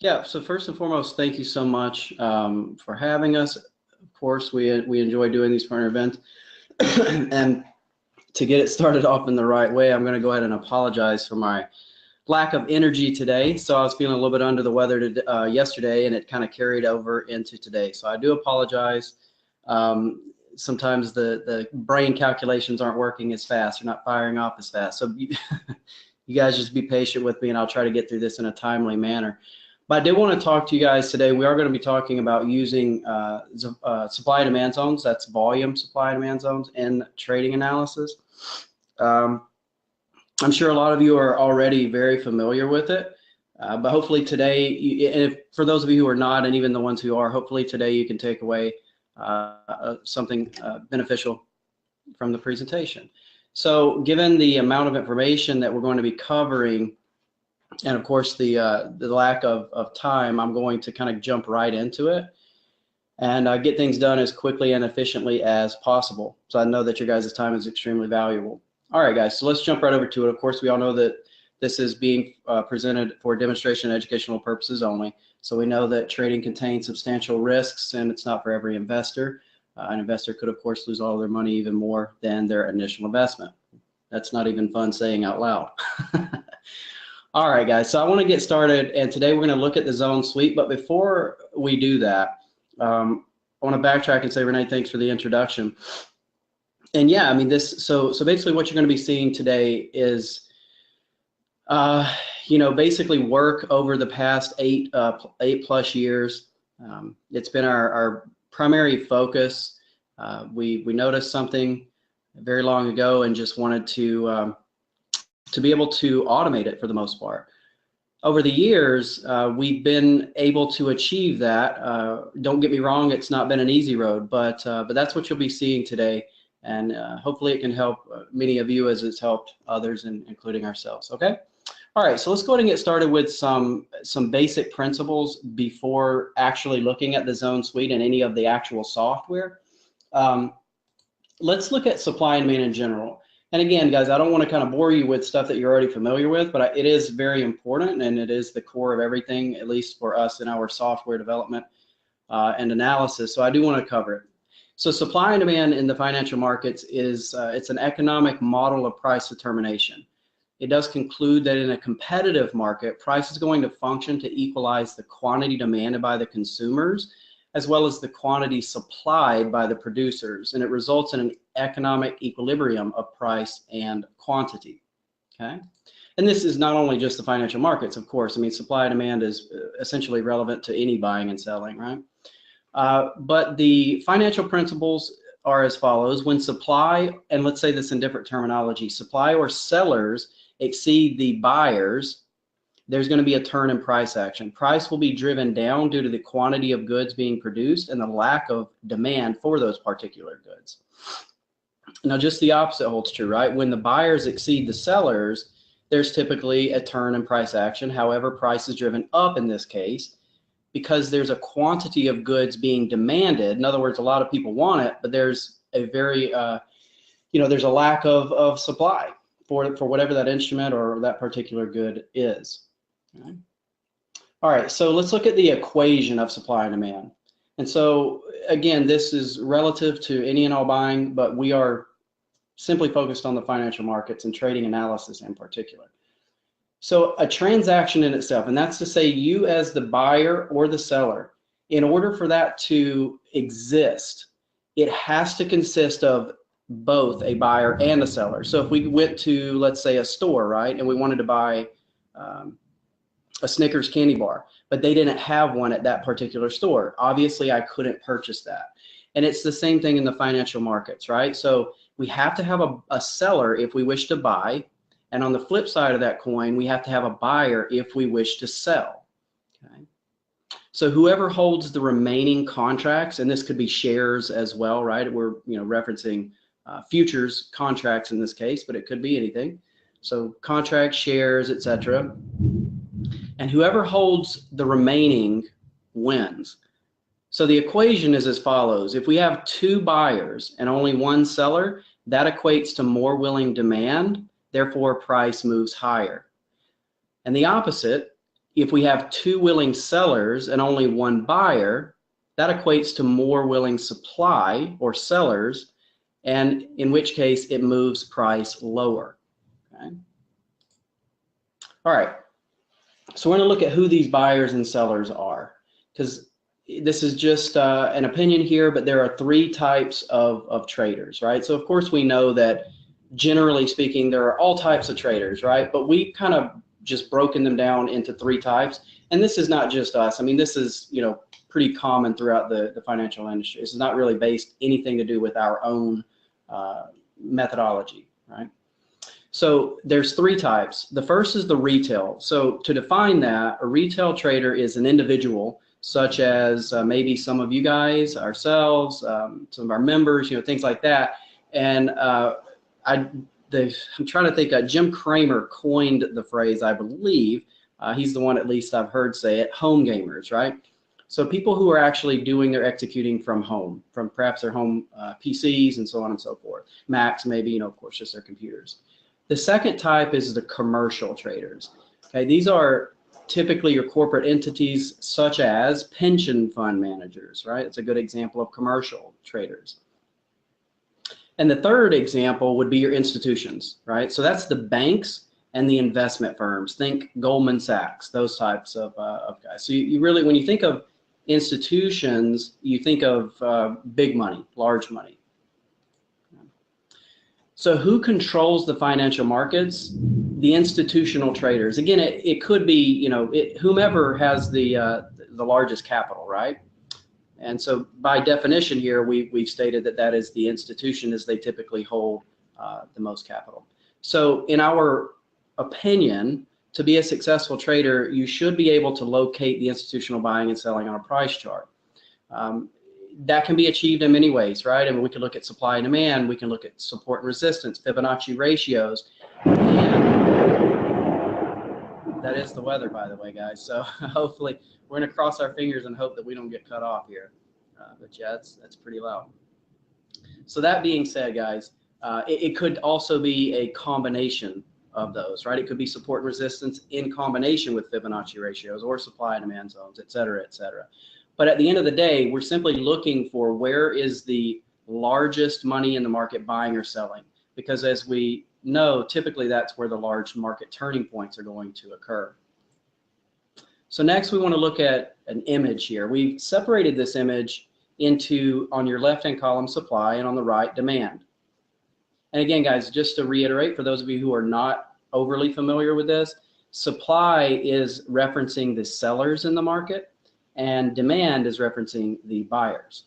Yeah, so first and foremost, thank you so much for having us. Of course, we enjoy doing these partner events. And to get it started off in the right way, I'm going to go ahead and apologize for my lack of energy today. So I was feeling a little bit under the weather yesterday, and it kind of carried over into today. So I do apologize. Sometimes the brain calculations aren't working as fast. You're not firing off as fast. So you guys just be patient with me, and I'll try to get through this in a timely manner. But I did want to talk to you guys today. We are going to be talking about using supply and demand zones. That's volume supply and demand zones in trading analysis. I'm sure a lot of you are already very familiar with it, but hopefully today, and for those of you who are not, and even the ones who are, hopefully today you can take away something beneficial from the presentation. So given the amount of information that we're going to be covering, and of course the lack of time, I'm going to kind of jump right into it and get things done as quickly and efficiently as possible. So I know that your guys' time is extremely valuable. All right, guys, so let's jump right over to it. Of course, we all know that this is being presented for demonstration and educational purposes only. So we know that trading contains substantial risks, and it's not for every investor. An investor could, of course, lose all their money, even more than their initial investment. That's not even fun saying out loud. All right, guys, so I want to get started, and today we're going to look at the zone suite. But before we do that, I want to backtrack and say, Renee, thanks for the introduction. And yeah, I mean, so basically what you're going to be seeing today is, basically work over the past eight plus years. It's been our primary focus. We noticed something very long ago and just wanted to be able to automate it for the most part. Over the years, we've been able to achieve that. Don't get me wrong, it's not been an easy road, but that's what you'll be seeing today. And hopefully it can help many of you as it's helped others, including ourselves. Okay. All right. So let's go ahead and get started with some basic principles before actually looking at the zone suite and any of the actual software. Let's look at supply and demand in general. And again, guys, I don't want to kind of bore you with stuff that you're already familiar with, but it is very important, and it is the core of everything, at least for us in our software development and analysis. So I do want to cover it. So supply and demand in the financial markets is it's an economic model of price determination. It does conclude that in a competitive market, price is going to function to equalize the quantity demanded by the consumers as well as the quantity supplied by the producers, and it results in an economic equilibrium of price and quantity. Okay, and this is not only just the financial markets, of course. I mean, supply and demand is essentially relevant to any buying and selling, right? But the financial principles are as follows. When supply, and let's say this in different terminology, supply or sellers exceed the buyers, there's going to be a turn in price action. Price will be driven down due to the quantity of goods being produced and the lack of demand for those particular goods. Now, just the opposite holds true, right? When the buyers exceed the sellers, there's typically a turn in price action. However, price is driven up in this case because there's a quantity of goods being demanded. In other words, a lot of people want it, but there's a very, there's a lack of supply for whatever that instrument or that particular good is. Okay. All right, so let's look at the equation of supply and demand. And so again, this is relative to any and all buying, but we are simply focused on the financial markets and trading analysis in particular. So a transaction in itself, and that's to say you as the buyer or the seller, in order for that to exist, it has to consist of both a buyer and a seller. So if we went to, let's say, a store, right, and we wanted to buy a Snickers candy bar, but they didn't have one at that particular store, obviously I couldn't purchase that. And it's the same thing in the financial markets, right? So we have to have a seller if we wish to buy, and on the flip side of that coin, we have to have a buyer if we wish to sell. Okay. So whoever holds the remaining contracts, and this could be shares as well, right? We're referencing futures contracts in this case, but it could be anything. So contracts, shares, etc. And whoever holds the remaining wins. So the equation is as follows. If we have two buyers and only one seller, that equates to more willing demand, therefore price moves higher. And the opposite, if we have 2 willing sellers and only 1 buyer, that equates to more willing supply or sellers, and in which case it moves price lower. Okay. All right, so we're going to look at who these buyers and sellers are, because this is just an opinion here, but there are 3 types of traders, right? So of course we know that generally speaking there are all types of traders, right? But we kind of just broken them down into 3 types, and this is not just us. I mean, this is, you know, pretty common throughout the financial industry. This is not really based anything to do with our own methodology, right? So there's 3 types. The first is the retail. So to define that, a retail trader is an individual, such as maybe some of you guys, ourselves, some of our members, you know, things like that. And I'm trying to think, Jim Cramer coined the phrase, I believe. He's the one, at least I've heard say it, home gamers, right? So people who are actually doing their executing from home, from perhaps their home PCs and so on and so forth. Macs, maybe, you know, of course, just their computers. The second type is the commercial traders. Okay, these are typically your corporate entities, such as pension fund managers, right? It's a good example of commercial traders. And the third example would be your institutions, right? So that's the banks and the investment firms. Think Goldman Sachs, those types of guys. So you really, when you think of institutions, you think of big money, large money. So who controls the financial markets? The institutional traders. Again, it could be, you know, whomever has the largest capital, right? And so by definition here, we've stated that is the institution, as they typically hold the most capital. So in our opinion, to be a successful trader, you should be able to locate the institutional buying and selling on a price chart. That can be achieved in many ways, right? I mean, we can look at supply and demand, we can look at support and resistance, Fibonacci ratios, and that is the weather, by the way, guys. So hopefully we're going to cross our fingers and hope that we don't get cut off here. But yeah, that's pretty loud. So that being said, guys, it could also be a combination of those, right? It could be support and resistance in combination with Fibonacci ratios or supply and demand zones, et cetera, et cetera. But at the end of the day, we're simply looking for where is the largest money in the market buying or selling, because as we know, typically that's where the large market turning points are going to occur. So next we want to look at an image here. We've separated this image into, on your left-hand column, supply, and on the right, demand. And again, guys, just to reiterate, for those of you who are not overly familiar with this, supply is referencing the sellers in the market, and demand is referencing the buyers.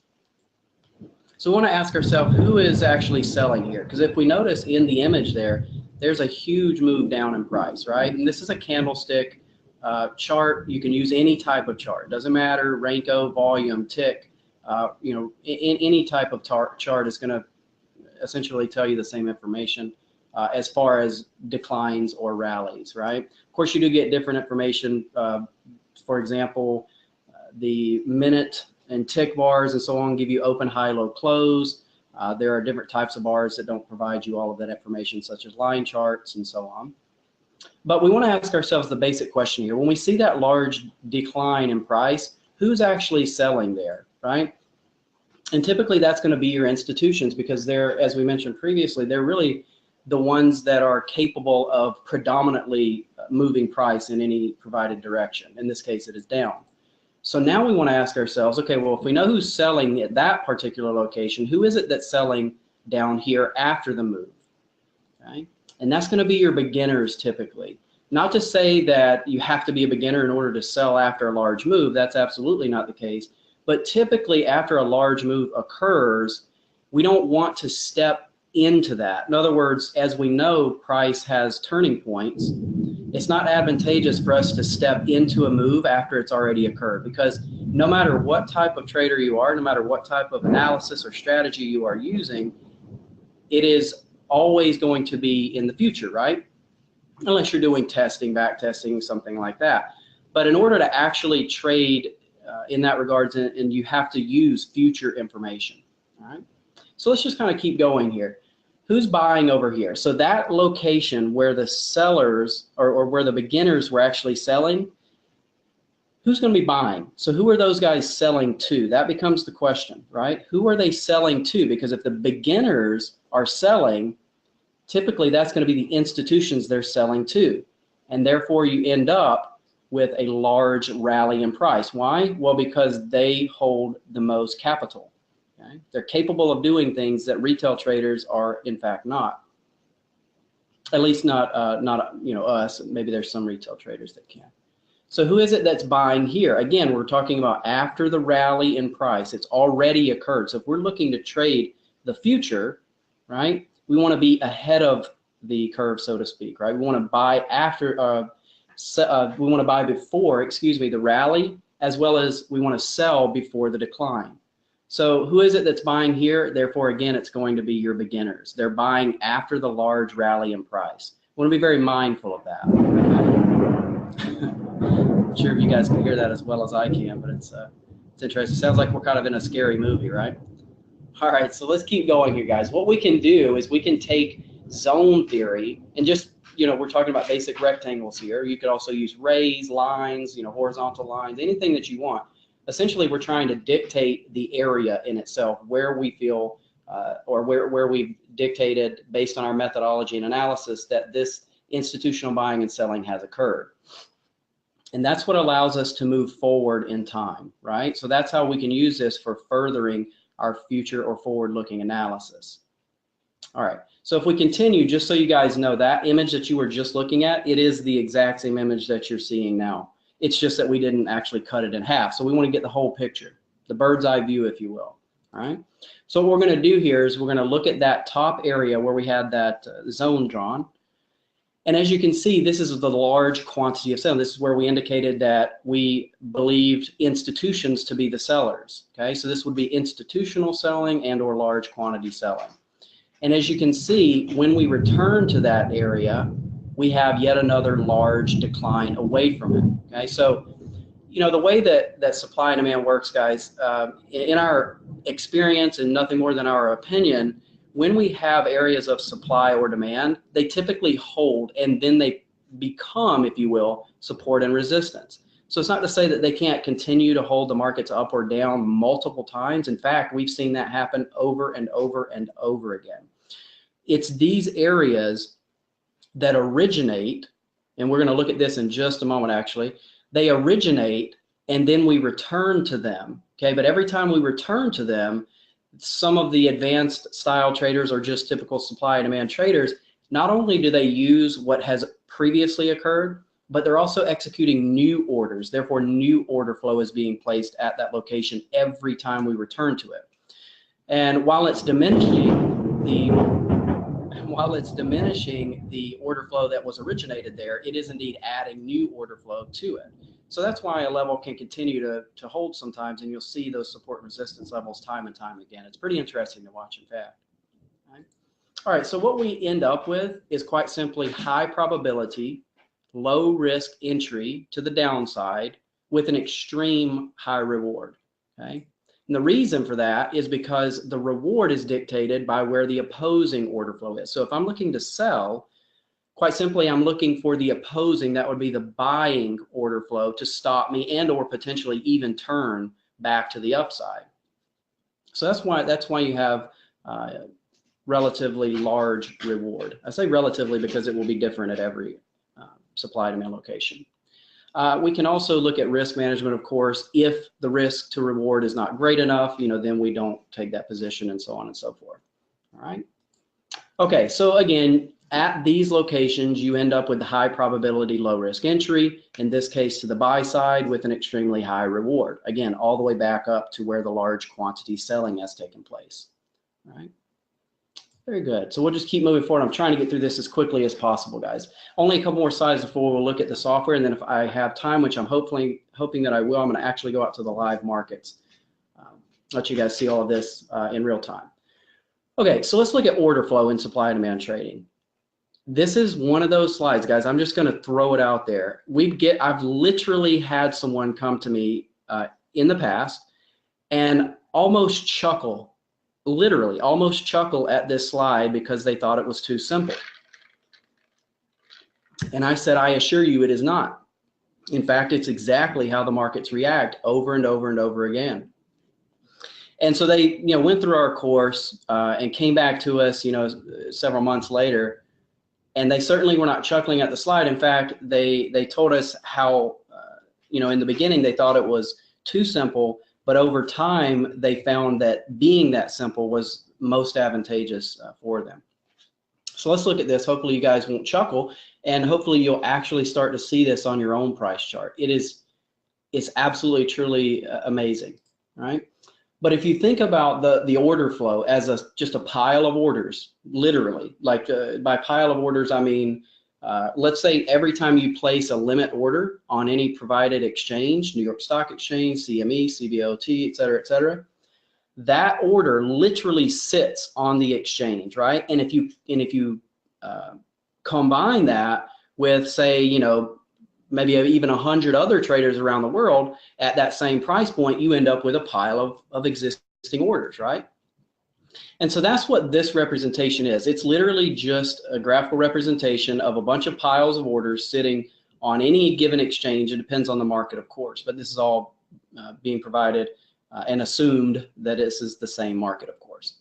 So we want to ask ourselves, who is actually selling here? Because if we notice in the image there, there's a huge move down in price, right? And this is a candlestick chart. You can use any type of chart. Doesn't matter, Renko, volume, tick, you know, any type of chart is going to essentially tell you the same information as far as declines or rallies, right? Of course, you do get different information. For example, the minute and tick bars and so on give you open, high, low, close. There are different types of bars that don't provide you all of that information, such as line charts and so on. But we want to ask ourselves the basic question here. When we see that large decline in price, who's actually selling there, right? And typically that's going to be your institutions, because they're, as we mentioned previously, they're really the ones that are capable of predominantly moving price in any provided direction. In this case, it is down. So now we want to ask ourselves, okay, well, if we know who's selling at that particular location, who is it that's selling down here after the move? Okay? And that's going to be your beginners typically. Not to say that you have to be a beginner in order to sell after a large move. That's absolutely not the case. But typically after a large move occurs, we don't want to step into that. In other words, as we know, price has turning points. It's not advantageous for us to step into a move after it's already occurred, because no matter what type of trader you are, no matter what type of analysis or strategy you are using, it is always going to be in the future, right? Unless you're doing testing, back testing, something like that. But in order to actually trade in that regards, and you have to use future information, all right? So let's just kind of keep going here. Who's buying over here? So that location where the sellers or where the beginners were actually selling, who's going to be buying? So who are those guys selling to? That becomes the question, right? Who are they selling to? Because if the beginners are selling, typically that's going to be the institutions they're selling to. And therefore you end up with a large rally in price. Why? Well, because they hold the most capital. Okay? They're capable of doing things that retail traders are in fact not. At least not us. Maybe there's some retail traders that can. So who is it that's buying here? Again, we're talking about after the rally in price. It's already occurred. So if we're looking to trade the future, right, we want to be ahead of the curve, so to speak, right? We want to buy after, we want to buy before, excuse me, the rally, as well as we want to sell before the decline. So who is it that's buying here? Therefore, again, it's going to be your beginners. They're buying after the large rally in price. We want to be very mindful of that. I'm sure if you guys can hear that as well as I can, but it's interesting. Sounds like we're kind of in a scary movie, right? All right, so let's keep going here, guys. What we can do is we can take zone theory and just, we're talking about basic rectangles here. You could also use rays, lines, horizontal lines, anything that you want. Essentially, we're trying to dictate the area in itself where we feel or where we've dictated based on our methodology and analysis that this institutional buying and selling has occurred. And that's what allows us to move forward in time, right? So that's how we can use this for furthering our future or forward-looking analysis. All right, so if we continue, just so you guys know, that image that you were just looking at, it is the exact same image that you're seeing now. It's just that we didn't actually cut it in half. So we want to get the whole picture, the bird's eye view, if you will. All right, so what we're going to do here is we're going to look at that top area where we had that zone drawn. And as you can see, this is the large quantity of selling. This is where we indicated that we believed institutions to be the sellers. Okay, so this would be institutional selling and or large quantity selling. And as you can see, when we return to that area, we have yet another large decline away from it. Okay, so the way that supply and demand works, guys, in our experience and nothing more than our opinion, when we have areas of supply or demand, they typically hold and then they become, if you will, support and resistance. So it's not to say that they can't continue to hold the markets up or down multiple times. In fact, we've seen that happen over and over and over again. It's these areas that originate, and we're going to look at this in just a moment actually, they originate and then we return to them. Okay, but every time we return to them, some of the advanced style traders or just typical supply and demand traders, not only do they use what has previously occurred, but they're also executing new orders. Therefore, new order flow is being placed at that location every time we return to it. And while it's diminishing the order flow that was originated there, it is indeed adding new order flow to it. So that's why a level can continue to hold sometimes, and you'll see those support and resistance levels time and time again. It's pretty interesting to watch, in fact. All right, so what we end up with is quite simply high probability, low risk entry to the downside with an extreme high reward. Okay, and the reason for that is because the reward is dictated by where the opposing order flow is. So if I'm looking to sell, quite simply, I'm looking for the opposing, that would be the buying order flow, to stop me and or potentially even turn back to the upside. So that's why you have relatively large reward. I say relatively because it will be different at every supply demand location. We can also look at risk management, of course. If the risk to reward is not great enough, then we don't take that position and so on and so forth. All right. Okay, so again, at these locations, you end up with the high probability, low risk entry, in this case to the buy side with an extremely high reward. Again, all the way back up to where the large quantity selling has taken place. All right. Very good. So we'll just keep moving forward. I'm trying to get through this as quickly as possible, guys. Only a couple more slides before we'll look at the software, and then if I have time, which I'm hoping that I will, I'm going to actually go out to the live markets. Let you guys see all of this in real time. Okay, so let's look at order flow in supply and demand trading. This is one of those slides, guys. I'm just going to throw it out there. I've literally had someone come to me in the past and almost chuckle, literally almost chuckle at this slide because they thought it was too simple. And I said, I assure you it is not. In fact, it's exactly how the markets react over and over and over again. And so they, went through our course and came back to us, several months later, and they certainly were not chuckling at the slide. In fact, they told us how, in the beginning they thought it was too simple, but over time they found that being that simple was most advantageous for them. So let's look at this. Hopefully you guys won't chuckle, and hopefully you'll actually start to see this on your own price chart. It's absolutely, truly amazing, right? But if you think about the order flow as just a pile of orders, literally, like by pile of orders, I mean, let's say every time you place a limit order on any provided exchange, New York Stock Exchange, CME, CBOT, et cetera, that order literally sits on the exchange, right? And if you combine that with, say, maybe even 100 other traders around the world at that same price point, you end up with a pile of existing orders, right? And so that's what this representation is. It's literally just a graphical representation of a bunch of piles of orders sitting on any given exchange. It depends on the market, of course, but this is all being provided and assumed that this is the same market, of course.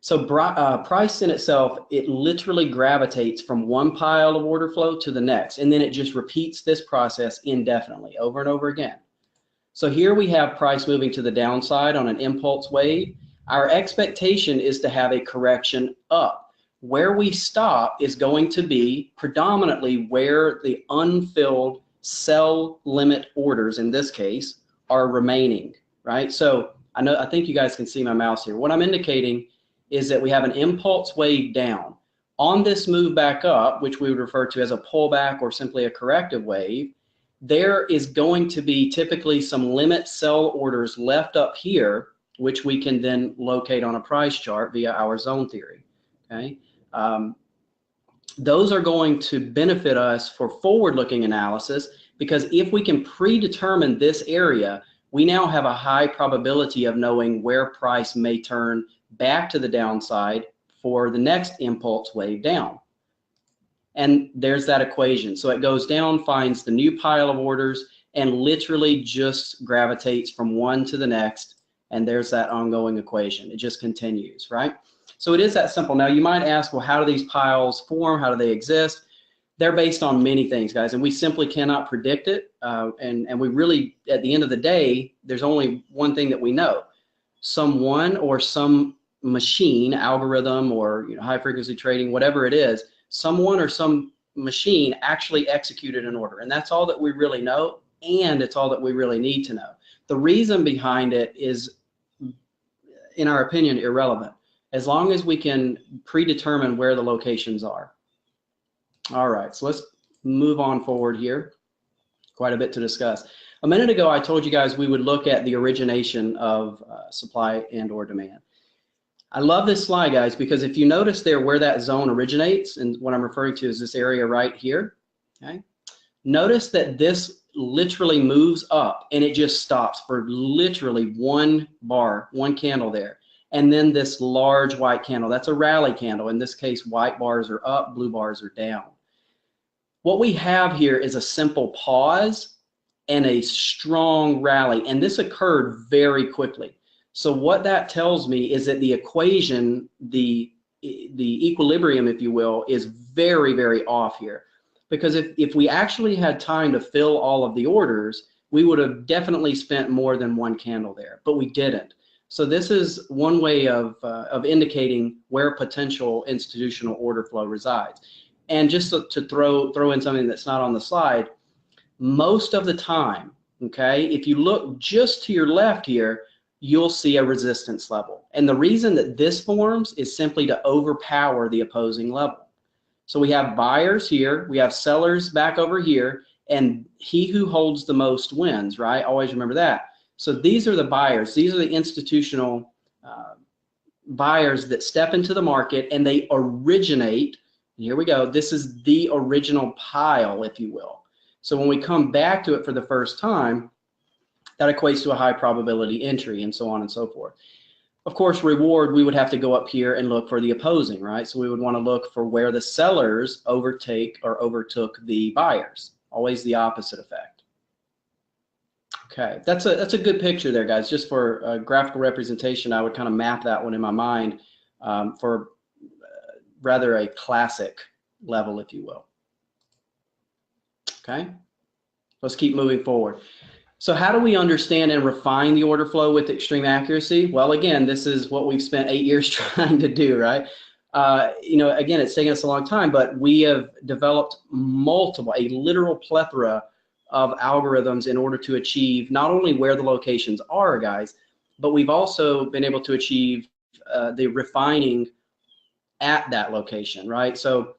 So price in itself, it literally gravitates from one pile of order flow to the next, and then it just repeats this process indefinitely over and over again. So here we have price moving to the downside on an impulse wave. Our expectation is to have a correction up. Where we stop is going to be predominantly where the unfilled sell limit orders, in this case, are remaining, right? So I think you guys can see my mouse here. What I'm indicating is that we have an impulse wave down. On this move back up, which we would refer to as a pullback or simply a corrective wave, there is going to be typically some limit sell orders left up here, which we can then locate on a price chart via our zone theory, okay? Those are going to benefit us for forward-looking analysis, because if we can predetermine this area, we now have a high probability of knowing where price may turn back to the downside for the next impulse wave down. And there's that equation. So it goes down, finds the new pile of orders, and literally just gravitates from one to the next. And there's that ongoing equation. It just continues, right? So it is that simple. Now you might ask, well, how do these piles form? How do they exist? They're based on many things, guys, and we simply cannot predict it. And we really, at the end of the day, there's only one thing that we know. Someone or some machine, algorithm, or high frequency trading, whatever it is, someone or some machine actually executed an order, and that's all that we really know, and it's all that we really need to know. The reason behind it is, in our opinion, irrelevant, as long as we can predetermine where the locations are. All right, so let's move on forward here. Quite a bit to discuss. A minute ago, I told you guys we would look at the origination of supply and or demand. I love this slide, guys, because if you notice there where that zone originates, and what I'm referring to is this area right here, okay? Notice that this literally moves up and it just stops for literally one bar, one candle there. And then this large white candle, that's a rally candle. In this case, white bars are up, blue bars are down. What we have here is a simple pause and a strong rally, and this occurred very quickly. So what that tells me is that the equation, the equilibrium, if you will, is very, very off here. Because if we actually had time to fill all of the orders, we would have definitely spent more than one candle there, but we didn't. So this is one way of indicating where potential institutional order flow resides. And just to throw in something that's not on the slide, most of the time, okay, if you look just to your left here, you'll see a resistance level. And the reason that this forms is simply to overpower the opposing level. So we have buyers here, we have sellers back over here, and he who holds the most wins, right? Always remember that. So these are the buyers. These are the institutional buyers that step into the market, and they originate. Here we go. This is the original pile, if you will. So when we come back to it for the first time, that equates to a high probability entry, and so on and so forth. Of course, reward, we would have to go up here and look for the opposing, right? So we would want to look for where the sellers overtake or overtook the buyers. Always the opposite effect. Okay, that's a good picture there, guys. Just for graphical representation, I would kind of map that one in my mind for rather a classic level, if you will. Okay, let's keep moving forward. So how do we understand and refine the order flow with extreme accuracy? Well, again, this is what we've spent 8 years trying to do, right? You know, again, it's taken us a long time, but we have developed a literal plethora of algorithms in order to achieve not only where the locations are, guys, but we've also been able to achieve the refining at that location, right? So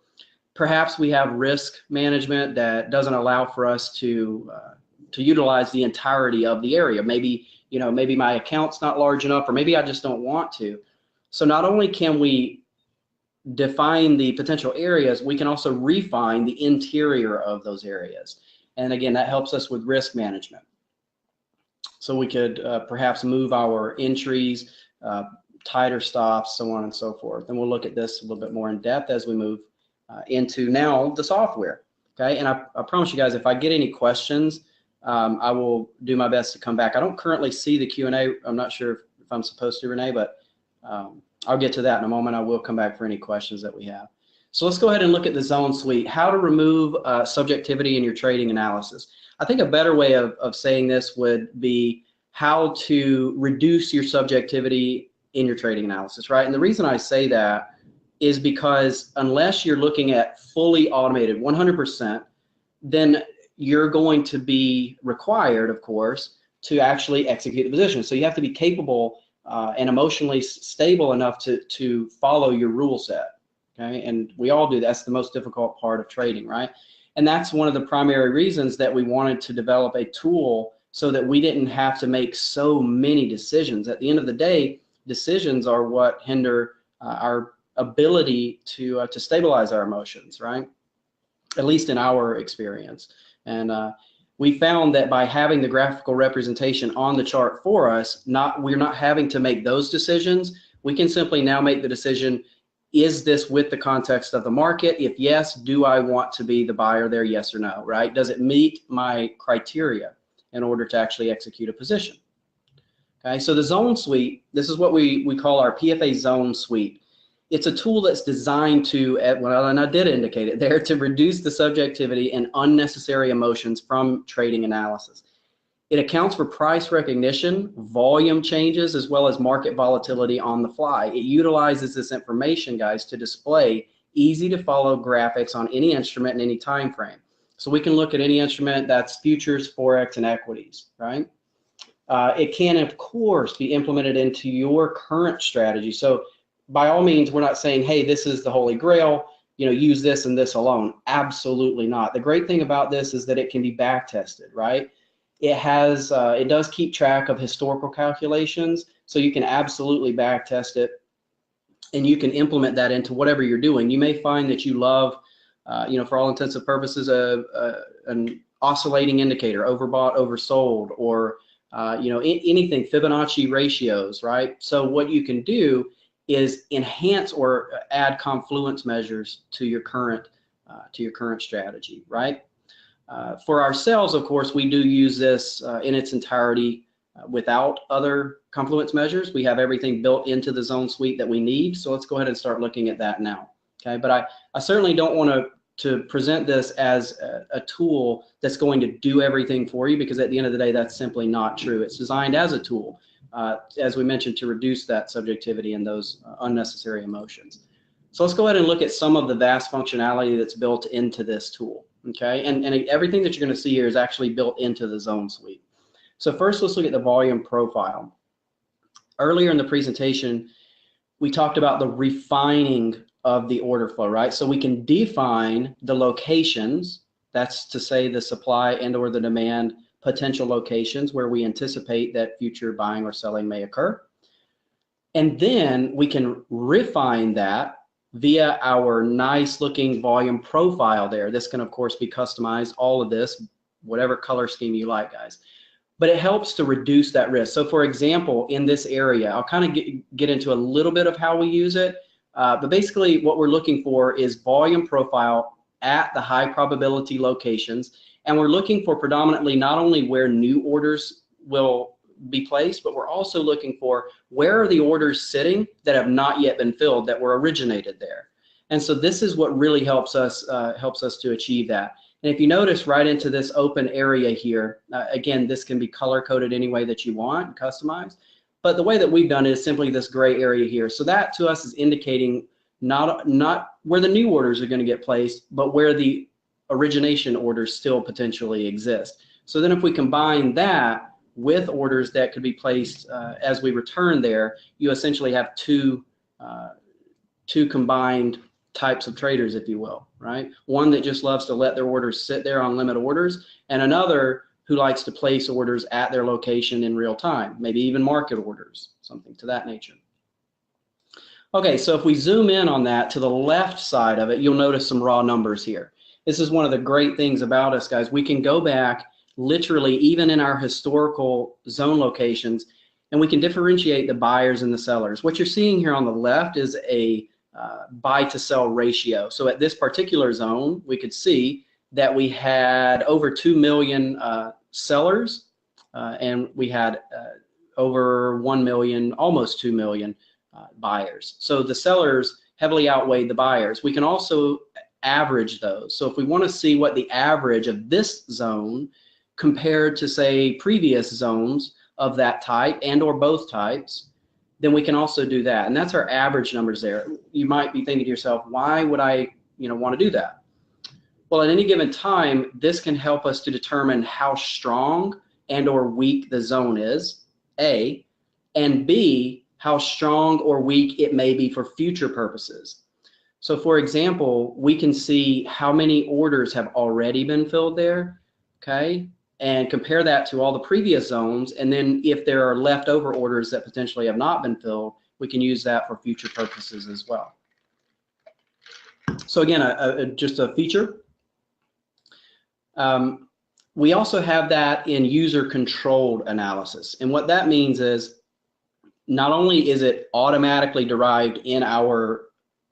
perhaps we have risk management that doesn't allow for us to utilize the entirety of the area. Maybe, you know, maybe my account's not large enough, or maybe I just don't want to. So not only can we define the potential areas, we can also refine the interior of those areas. And again, that helps us with risk management. So we could perhaps move our entries, tighter stops, so on and so forth. And we'll look at this a little bit more in depth as we move into now the software. Okay, and I promise you guys, if I get any questions, I will do my best to come back. I don't currently see the Q&A. I'm not sure if I'm supposed to, Renee, but I'll get to that in a moment. I will come back for any questions that we have. So let's go ahead and look at the zone suite, how to remove subjectivity in your trading analysis. I think a better way of saying this would be how to reduce your subjectivity in your trading analysis, right? And the reason I say that is because unless you're looking at fully automated 100%, then you're going to be required, of course, to actually execute the position. So you have to be capable and emotionally stable enough to follow your rule set. Okay, and we all do. That's the most difficult part of trading, right? And that's one of the primary reasons that we wanted to develop a tool so that we didn't have to make so many decisions. At the end of the day, decisions are what hinder our ability to stabilize our emotions, right? At least in our experience. And we found that by having the graphical representation on the chart for us, we're not having to make those decisions. We can simply now make the decision, is this with the context of the market? If yes, do I want to be the buyer there, yes or no, right? Does it meet my criteria in order to actually execute a position? Okay, so the zone suite, this is what we call our PFAZoneSuite. It's a tool that's designed to, well, and I did indicate it there, to reduce the subjectivity and unnecessary emotions from trading analysis. It accounts for price recognition, volume changes, as well as market volatility on the fly. It utilizes this information, guys, to display easy to follow graphics on any instrument in any time frame. So we can look at any instrument that's futures, forex, and equities, right? It can, of course, be implemented into your current strategy. So by all means, we're not saying, hey, this is the holy grail, you know, use this and this alone. Absolutely not. The great thing about this is that it can be back tested, right? It does keep track of historical calculations, so you can absolutely back test it, and you can implement that into whatever you're doing. You may find that you love, you know, for all intents and purposes, an oscillating indicator, overbought, oversold, or you know, anything, Fibonacci ratios, right? So what you can do is enhance or add confluence measures to your current strategy, right? For ourselves, of course, we do use this in its entirety without other confluence measures. We have everything built into the zone suite that we need. So let's go ahead and start looking at that now. Okay, but I certainly don't want to present this as a tool that's going to do everything for you, because at the end of the day, that's simply not true. It's designed as a tool, as we mentioned, to reduce that subjectivity and those unnecessary emotions. So let's go ahead and look at some of the vast functionality that's built into this tool. Okay, and everything that you're going to see here is actually built into the zone suite. So first, let's look at the volume profile. Earlier in the presentation, we talked about the refining of the order flow, right? So we can define the locations, that's to say the supply and or the demand potential locations where we anticipate that future buying or selling may occur. And then we can refine that via our nice looking volume profile there. This can of course be customized, all of this, whatever color scheme you like, guys. But it helps to reduce that risk. So for example, in this area, I'll kind of get into a little bit of how we use it. But basically what we're looking for is volume profile at the high probability locations. And we're looking for predominantly not only where new orders will be placed, but we're also looking for where are the orders sitting that have not yet been filled that were originated there. And so this is what really helps us to achieve that. And if you notice right into this open area here, again, this can be color coded any way that you want, customized. But the way that we've done it is simply this gray area here. So that to us is indicating not where the new orders are going to get placed, but where the origination orders still potentially exist. So then if we combine that with orders that could be placed as we return there, you essentially have two combined types of traders, if you will, right? One that just loves to let their orders sit there on limit orders, and another who likes to place orders at their location in real time, maybe even market orders, something to that nature. Okay, so if we zoom in on that to the left side of it, you'll notice some raw numbers here. This is one of the great things about us, guys. We can go back literally even in our historical zone locations, and we can differentiate the buyers and the sellers. What you're seeing here on the left is a buy to sell ratio. So at this particular zone, we could see that we had over 2 million sellers, and we had over 1 million, almost 2 million buyers. So the sellers heavily outweighed the buyers. We can also average those. So if we want to see what the average of this zone compared to, say, previous zones of that type and or both types, then we can also do that. And that's our average numbers there. You might be thinking to yourself, why would I want to do that? Well, at any given time, this can help us to determine how strong and or weak the zone is, A, and B, how strong or weak it may be for future purposes. So for example, we can see how many orders have already been filled there, okay? And compare that to all the previous zones, and then if there are leftover orders that potentially have not been filled, we can use that for future purposes as well. So again, just a feature. We also have that in user-controlled analysis, and what that means is not only is it automatically derived in our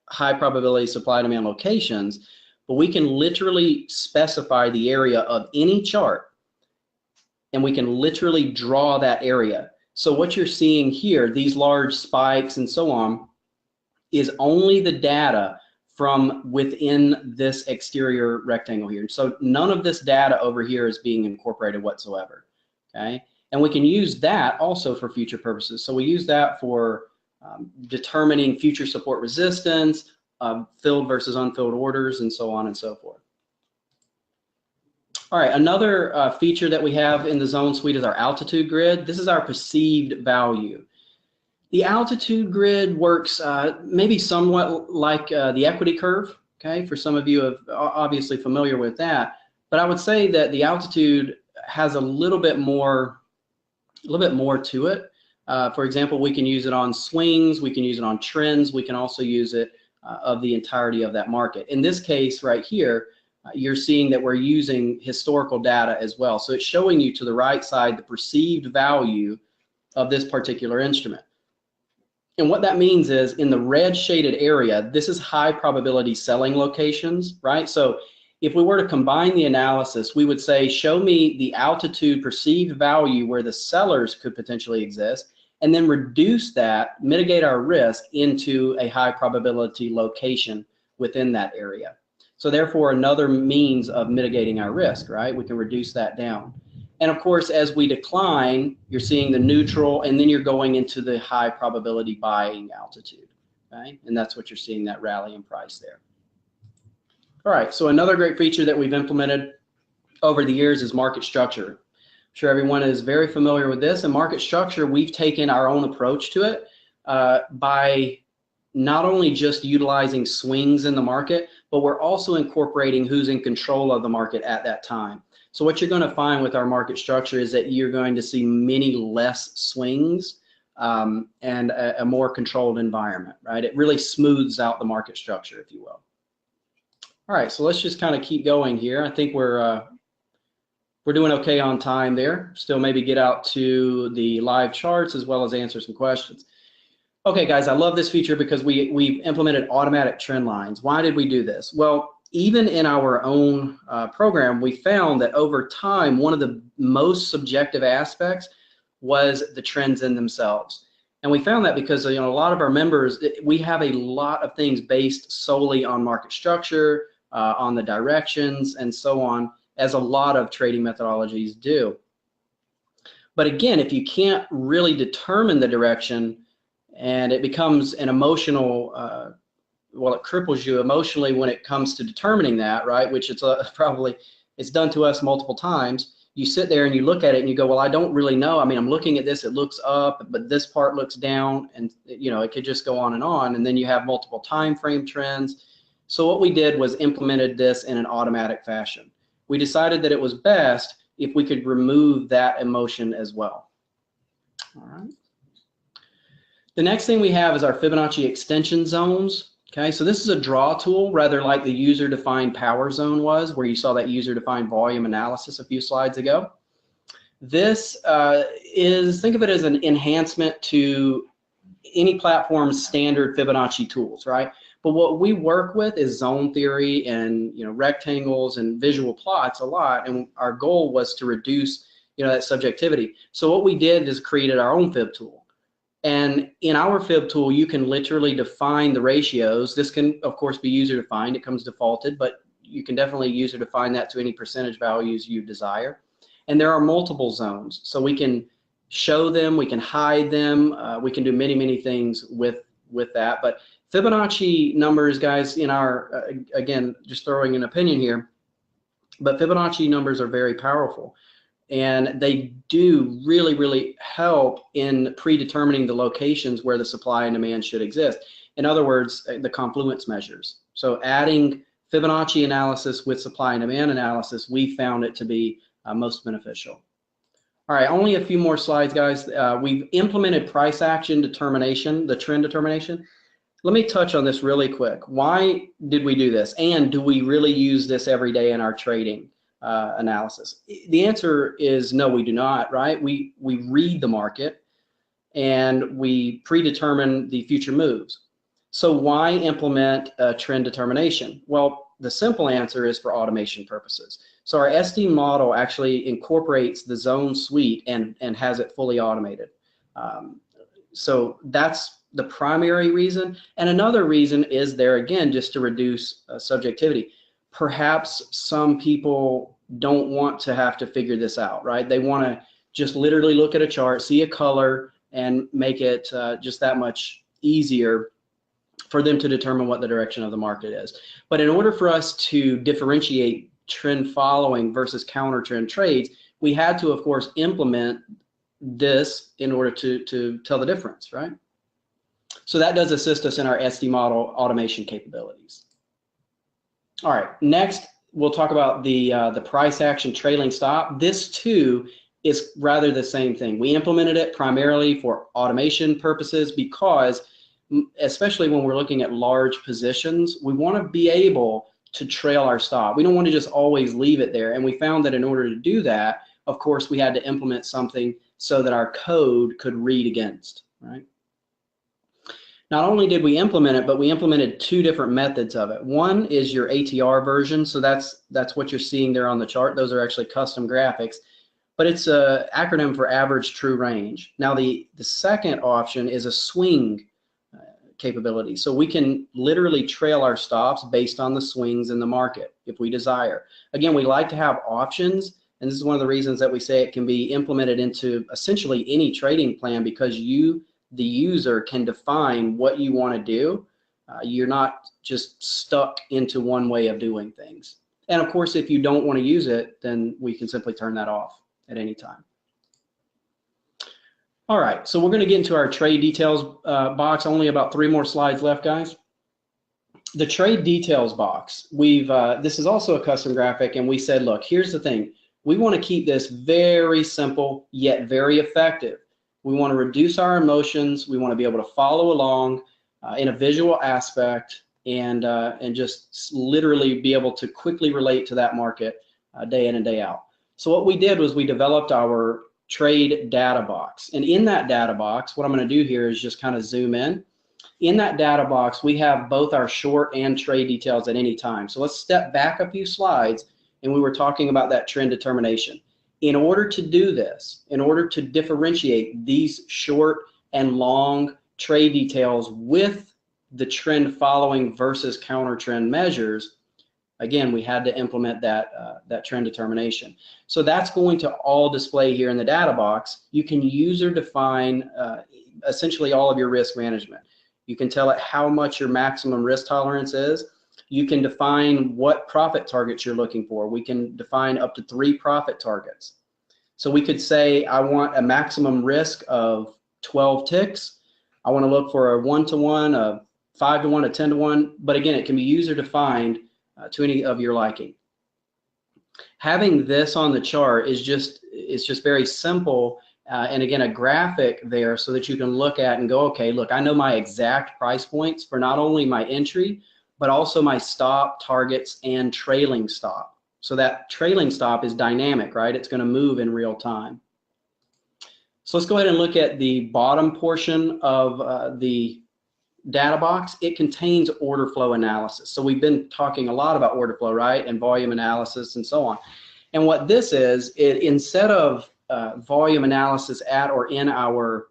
high probability supply-demand locations, but we can literally specify the area of any chart, and we can literally draw that area. So what you're seeing here, these large spikes and so on, is only the data from within this exterior rectangle here. So none of this data over here is being incorporated whatsoever, okay? And we can use that also for future purposes. So we use that for determining future support resistance, filled versus unfilled orders, and so on and so forth. All right, another feature that we have in the zone suite is our altitude grid. This is our perceived value. The altitude grid works maybe somewhat like the equity curve, okay? For some of you are obviously familiar with that, but I would say that the altitude has a little bit more to it. For example, we can use it on swings, we can use it on trends, we can also use it of the entirety of that market. In this case right here, you're seeing that we're using historical data as well. So it's showing you to the right side the perceived value of this particular instrument. And what that means is in the red shaded area, this is high probability selling locations, right? So if we were to combine the analysis, we would say, show me the altitude perceived value where the sellers could potentially exist, and then reduce that, mitigate our risk into a high probability location within that area. So therefore, another means of mitigating our risk, right? We can reduce that down. And of course, as we decline, you're seeing the neutral, and then you're going into the high probability buying altitude, okay? And that's what you're seeing, that rally in price there. All right, so another great feature that we've implemented over the years is market structure. I'm sure everyone is very familiar with this. And market structure, we've taken our own approach to it by not only just utilizing swings in the market, but we're also incorporating who's in control of the market at that time. So what you're going to find with our market structure is that you're going to see many less swings and a more controlled environment, right? It really smooths out the market structure, if you will. All right, so let's just kind of keep going here. I think we're doing okay on time there. Still maybe get out to the live charts as well as answer some questions. Okay, guys, I love this feature because we've implemented automatic trend lines. Why did we do this? Well, even in our own program, we found that over time, one of the most subjective aspects was the trends in themselves. And we found that because, you know, a lot of our members, we have a lot of things based solely on market structure, on the directions, and so on, as a lot of trading methodologies do. But again, if you can't really determine the direction, and it becomes an emotional, well, it cripples you emotionally when it comes to determining that, right? Which it's probably, it's done to us multiple times. You sit there and you look at it and you go, well, I don't really know. I mean, I'm looking at this, it looks up, but this part looks down, and you know, it could just go on. And then you have multiple time frame trends. So what we did was implemented this in an automatic fashion. We decided that it was best if we could remove that emotion as well. All right. The next thing we have is our Fibonacci extension zones. Okay, so this is a draw tool, rather like the user-defined power zone was, where you saw that user-defined volume analysis a few slides ago. This think of it as an enhancement to any platform's standard Fibonacci tools, right? But what we work with is zone theory and, you know, rectangles and visual plots a lot, and our goal was to reduce, you know, that subjectivity. So what we did is created our own Fib tool. And in our Fib tool, you can literally define the ratios. This can, of course, be user defined. It comes defaulted, but you can definitely user define that to any percentage values you desire. And there are multiple zones. So we can show them, we can hide them, we can do many, many things with that. But Fibonacci numbers, guys, in our, again, just throwing an opinion here, but Fibonacci numbers are very powerful. And they do really, really help in predetermining the locations where the supply and demand should exist. In other words, the confluence measures. So adding Fibonacci analysis with supply and demand analysis, we found it to be most beneficial. All right, only a few more slides, guys. We've implemented price action determination, the trend determination. Let me touch on this really quick. Why did we do this? And do we really use this every day in our trading analysis? The answer is no, we do not, right? We read the market and we predetermine the future moves. So why implement trend determination? Well, the simple answer is for automation purposes. So our SD model actually incorporates the zone suite and has it fully automated. So that's the primary reason. And another reason is there, again, just to reduce subjectivity. Perhaps some people don't want to have to figure this out, right? They want to just literally look at a chart, see a color, and make it just that much easier for them to determine what the direction of the market is. But in order for us to differentiate trend following versus counter trend trades, we had to, of course, implement this in order to tell the difference, right? So that does assist us in our SD model automation capabilities. All right, next we'll talk about the price action trailing stop. This too is rather the same thing. We implemented it primarily for automation purposes because, especially when we're looking at large positions, we want to be able to trail our stop. We don't want to just always leave it there. And we found that in order to do that, of course, we had to implement something so that our code could read against, right? Not only did we implement it, but we implemented two different methods of it. One is your ATR version. So that's what you're seeing there on the chart. Those are actually custom graphics, but it's an acronym for average true range. Now the second option is a swing capability. So we can literally trail our stops based on the swings in the market if we desire. Again, we like to have options, and this is one of the reasons that we say it can be implemented into essentially any trading plan, because you, the user, can define what you want to do. You're not just stuck into one way of doing things. And of course, if you don't want to use it, then we can simply turn that off at any time. All right, so we're going to get into our trade details box. Only about 3 more slides left, guys. The trade details box, this is also a custom graphic, and we said, look, here's the thing. We want to keep this very simple yet very effective. We want to reduce our emotions. We want to be able to follow along in a visual aspect, and just literally be able to quickly relate to that market day in and day out. So what we did was we developed our trade data box. And in that data box, what I'm going to do here is just kind of zoom in. In that data box, we have both our short and trade details at any time. So let's step back a few slides, and we were talking about that trend determination. In order to do this, in order to differentiate these short and long trade details with the trend following versus counter trend measures, again, we had to implement that trend determination. So that's going to all display here in the data box. You can user define essentially all of your risk management. You can tell it how much your maximum risk tolerance is. You can define what profit targets you're looking for. We can define up to 3 profit targets. So we could say, I want a maximum risk of 12 ticks. I want to look for a 1-to-1, a 5-to-1, a 10-to-1. But again, it can be user defined to any of your liking. Having this on the chart is just very simple. And again, a graphic there so that you can look at and go, okay, look, I know my exact price points for not only my entry, but also my stop, targets, and trailing stop. So that trailing stop is dynamic, right? It's going to move in real time. So let's go ahead and look at the bottom portion of the data box. It contains order flow analysis. So we've been talking a lot about order flow, right? And volume analysis and so on. And what this is, instead of volume analysis at or in our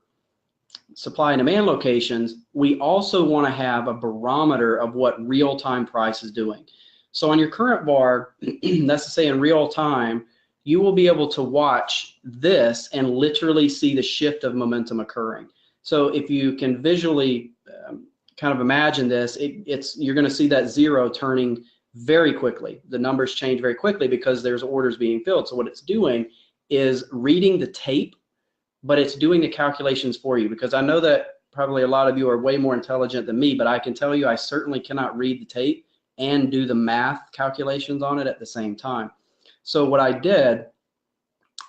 supply and demand locations, we also want to have a barometer of what real-time price is doing. So on your current bar, that's to say in real time, you will be able to watch this and literally see the shift of momentum occurring. So if you can visually kind of imagine this, you're going to see that 0 turning very quickly. The numbers change very quickly because there's orders being filled. So what it's doing is reading the tape, but it's doing the calculations for you, because I know that probably a lot of you are way more intelligent than me, but I can tell you I certainly cannot read the tape and do the math calculations on it at the same time. So what I did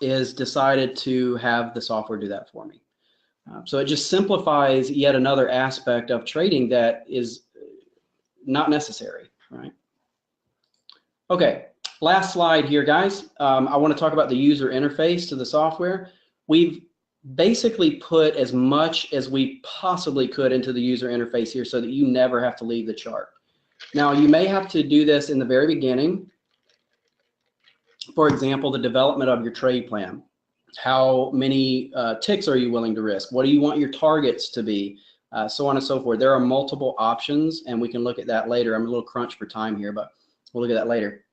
is decided to have the software do that for me. So it just simplifies yet another aspect of trading that is not necessary, right? Okay, last slide here, guys. I want to talk about the user interface to the software. We've basically put as much as we possibly could into the user interface here so that you never have to leave the chart. Now, you may have to do this in the very beginning. For example, the development of your trade plan. How many ticks are you willing to risk? What do you want your targets to be? So on and so forth. There are multiple options, and we can look at that later. I'm a little crunched for time here, but we'll look at that later.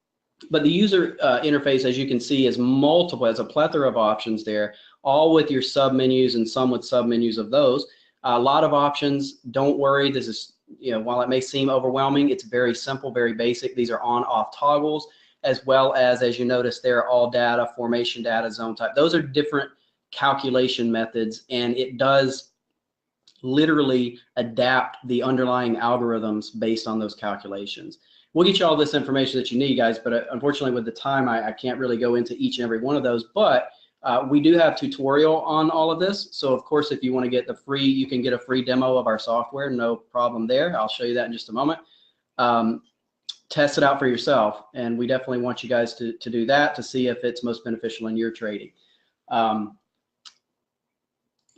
But the user interface, as you can see, is multiple, has a plethora of options there, all with your submenus and some with submenus of those. A lot of options. Don't worry. This is, while it may seem overwhelming, it's very simple, very basic. These are on-off toggles, as well as you notice, they're all data, formation data, zone type. Those are different calculation methods, and it does literally adapt the underlying algorithms based on those calculations. We'll get you all this information that you need, guys, but unfortunately with the time, I can't really go into each and every one of those, but we do have tutorial on all of this. So of course, if you want to get the free, you can get a free demo of our software, no problem there. I'll show you that in just a moment. Test it out for yourself, and we definitely want you guys to do that to see if it's most beneficial in your trading.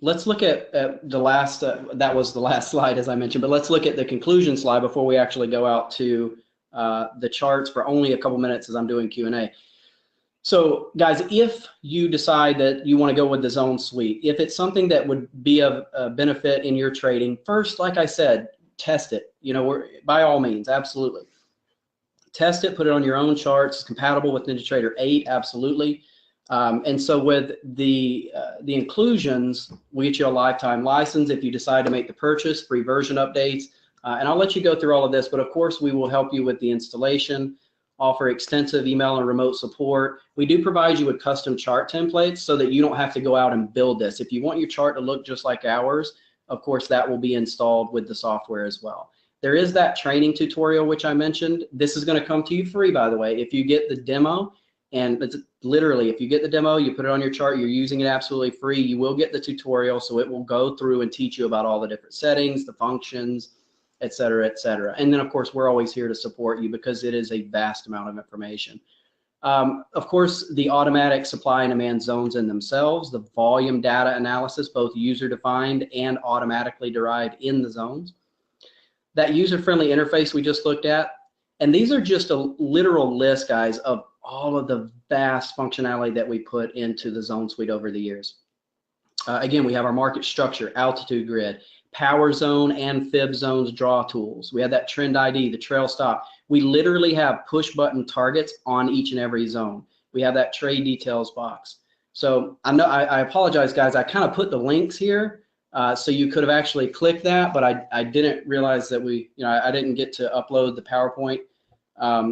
Let's look at the last, that was the last slide as I mentioned, but let's look at the conclusion slide before we actually go out to the charts for only a couple minutes as I'm doing Q&A. So guys, if you decide that you want to go with the Zone Suite, if it's something that would be of benefit in your trading, first, like I said, test it. By all means, absolutely. Test it, put it on your own charts. It's compatible with NinjaTrader 8, absolutely. And so with the inclusions, we get you a lifetime license if you decide to make the purchase, free version updates, and I'll let you go through all of this, but of course we will help you with the installation, offer extensive email and remote support. We do provide you with custom chart templates so that you don't have to go out and build this. If you want your chart to look just like ours, of course that will be installed with the software as well. There is that training tutorial which I mentioned. This is going to come to you free, by the way. If you get the demo, and it's literally, if you get the demo, you put it on your chart, you're using it absolutely free, you will get the tutorial, so it will go through and teach you about all the different settings, the functions, et cetera, et cetera. And then, of course, we're always here to support you because it is a vast amount of information. Of course, the automatic supply and demand zones in themselves, the volume data analysis, both user-defined and automatically derived in the zones. That user-friendly interface we just looked at, and these are just a literal list, guys, of all of the vast functionality that we put into the Zone Suite over the years. Again, we have our market structure, altitude grid, power zone and fib zones draw tools. We have that trend ID, the trail stop. We literally have push button targets on each and every zone. We have that trade details box. So I know I apologize, guys. I kind of put the links here so you could have actually clicked that, but I didn't realize that I didn't get to upload the PowerPoint.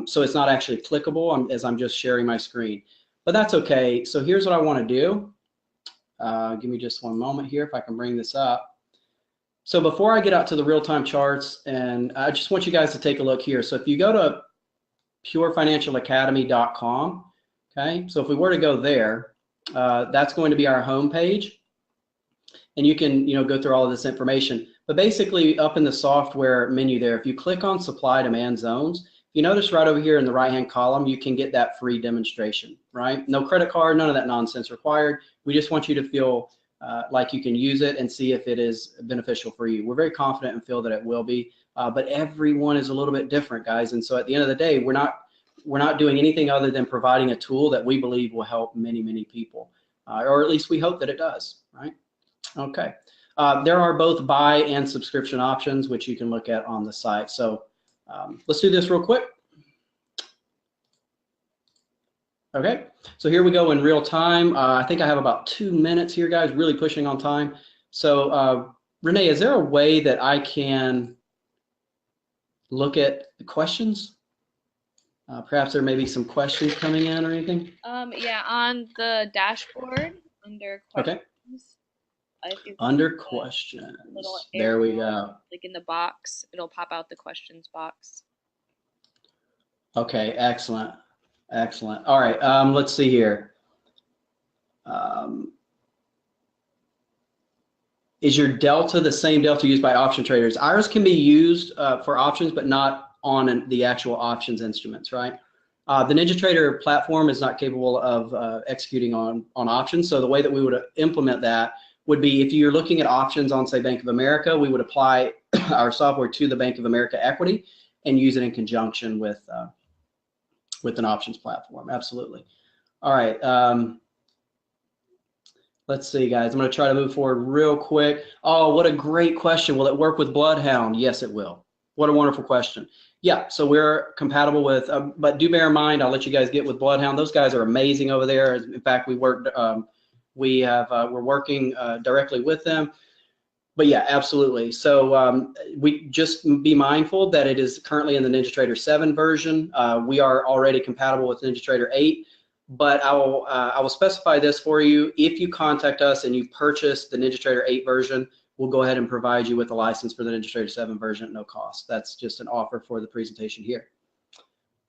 So it's not actually clickable as I'm just sharing my screen, but that's okay. So here's what I want to do. Give me just one moment here if I can bring this up. So before I get out to the real-time charts, and I just want you guys to take a look here. So if you go to purefinancialacademy.com, okay, so if we were to go there, that's going to be our home page, and you can go through all of this information. But basically up in the software menu there, if you click on supply demand zones, you notice right over here in the right-hand column, you can get that free demonstration, right? No credit card, none of that nonsense required. We just want you to feel like you can use it and see if it is beneficial for you. We're very confident and feel that it will be, but everyone is a little bit different, guys. And so at the end of the day, we're not doing anything other than providing a tool that we believe will help many, many people, or at least we hope that it does, right? Okay. There are both buy and subscription options, which you can look at on the site. So let's do this real quick. Okay, so here we go in real time. I think I have about 2 minutes here, guys, really pushing on time. So Renee, is there a way that I can look at the questions? Perhaps there may be some questions coming in or anything? Yeah, on the dashboard under questions. Okay. Under questions, there we go. Like in the box, it'll pop out the questions box. Okay, excellent. Excellent. All right, let's see here. Is your delta the same delta used by option traders? Ours can be used for options, but not on the actual options instruments, right? The NinjaTrader platform is not capable of executing on options. So the way that we would implement that would be if you're looking at options on, say, Bank of America, we would apply our software to the Bank of America equity and use it in conjunction with an options platform. Absolutely. All right. Let's see, guys. I'm going to try to move forward real quick. Oh, what a great question. Will it work with Bloodhound? Yes, it will. What a wonderful question. Yeah, so we're compatible with, but do bear in mind, I'll let you guys get with Bloodhound. Those guys are amazing over there. In fact, we're working directly with them. But yeah, absolutely. So we just be mindful that it is currently in the NinjaTrader 7 version. We are already compatible with NinjaTrader 8, but I will specify this for you. If you contact us and you purchase the NinjaTrader 8 version, we'll go ahead and provide you with a license for the NinjaTrader 7 version at no cost. That's just an offer for the presentation here.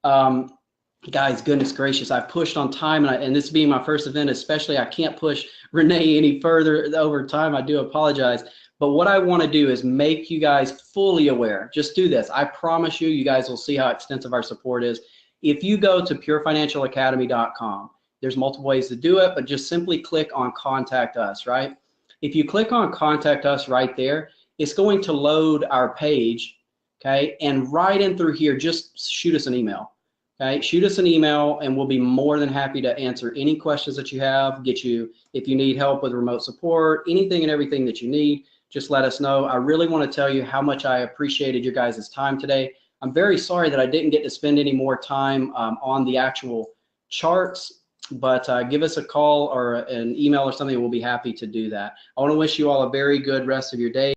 Guys, goodness gracious, I've pushed on time, and this being my first event especially, I can't push Renee any further over time. I do apologize. But what I want to do is make you guys fully aware. Just do this. I promise you, you guys will see how extensive our support is. If you go to purefinancialacademy.com, there's multiple ways to do it, but just simply click on Contact Us, right? If you click on Contact Us right there, it's going to load our page, okay? And right in through here, just shoot us an email, okay? Shoot us an email, and we'll be more than happy to answer any questions that you have, get you, if you need help with remote support, anything and everything that you need. Just let us know. I really want to tell you how much I appreciated your guys' time today. I'm very sorry that I didn't get to spend any more time on the actual charts, but give us a call or an email or something. We'll be happy to do that. I want to wish you all a very good rest of your day.